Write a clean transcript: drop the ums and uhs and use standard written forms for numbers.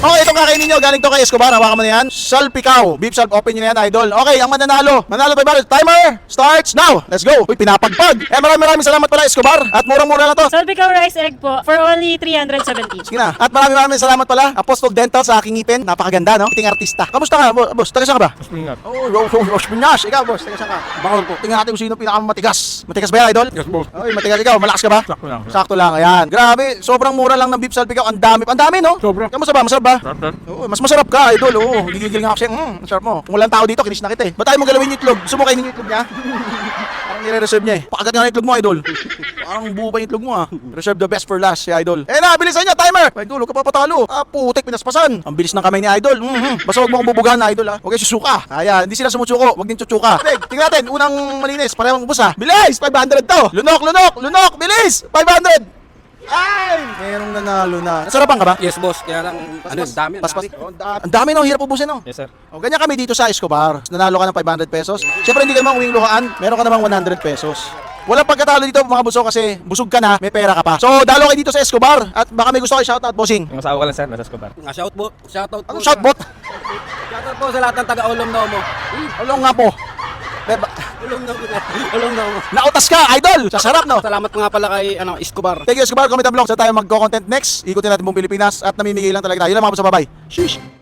Okay, itong kakainin nyo, galing to kay Escobar. Hawakan mo na yan. Salpikaw. Beef salp, open nyo na yan, idol. Okay, ang mananalo. Manalo tayo ba? Timer starts now. Let's go. Uy, pinapagpag. Maraming salamat pala, Escobar. At murang-mura na to. Salpikaw rice egg po for only 370. Sige na. At maraming salamat pala. Apostol Dental sa aking ngipin. Napakaganda, no? Ting artista. Kamusta ka, boss? Taga saan ka ba? Springat. Oh, Rose Pinas. Ikaw, boss. Taga saan ka? Bakol po. Tingnan natin kung sino pinakamatigas. Matigas ba yan, idol? Yes, boss. Oy, matigas ikaw. Malakas ka ba? Sakto lang. Sakto lang. Ayan. Grabe. Sobrang mura lang ng beef salpikaw. Ang dami. Ang dami, no? Sobra. Kamusta ba? Masarap ba? Sarap. Oo, mas masarap ka, idol. Oo, gigigil nga ako siya. Masarap mo. Kung walang tao dito, kinis na kita eh. Ba't tayo mo galawin yung itlog? Gusto mo kainin yung itlog niya? Parang nire-reserve niya eh. Pakagat nga ng itlog mo, idol. Parang buo pa yung itlog mo ah. Reserve the best for last, si idol. Eh na, bilisan niya, timer! Idol, huwag ka papatalo. Putik, pinaspasan. Ang bilis ng kamay ni idol. Basta huwag mo akong bubugahan na, idol ha. Huwag kayo susuka. Ayan, hindi sila sumusuko. Huwag din chuchuka. Tingnan natin, unang malinis. Parehong ubos ha. Bilis! 500 to. Lunok! Bilis! 500! Ay! Merong nanalo na. Nasarapan ka ba? Yes, boss. Kaya lang, ano, dami. Paspas. Ang dami no, hirap ubusin no. Yes, sir. O, ganyan kami dito sa Escobar. Nanalo ka ng 500 pesos. Siyempre hindi ka naman uwing luhaan. Meron ka namang 100 pesos. Walang pagkatalo dito mga buso kasi busog ka na, may pera ka pa. So, dalo kayo dito sa Escobar. At baka may gusto kayo shoutout, bossing. Yung asawa ko lang, sir. Nasa Escobar. Shoutout po. Anong shoutbot? Shoutout po sa lahat ng taga-ulom na mo. Ulong nga po. Ulom na mo. Nautas ka, idol! Sa sarap, no? Salamat po nga pala kay Escobar. Thank you, Escobar. Comment and vlog. Saan tayo magko-content next? Ikutin natin buong Pilipinas at namimigay lang talaga tayo. Yun lang mga buso, bye-bye. Sheesh!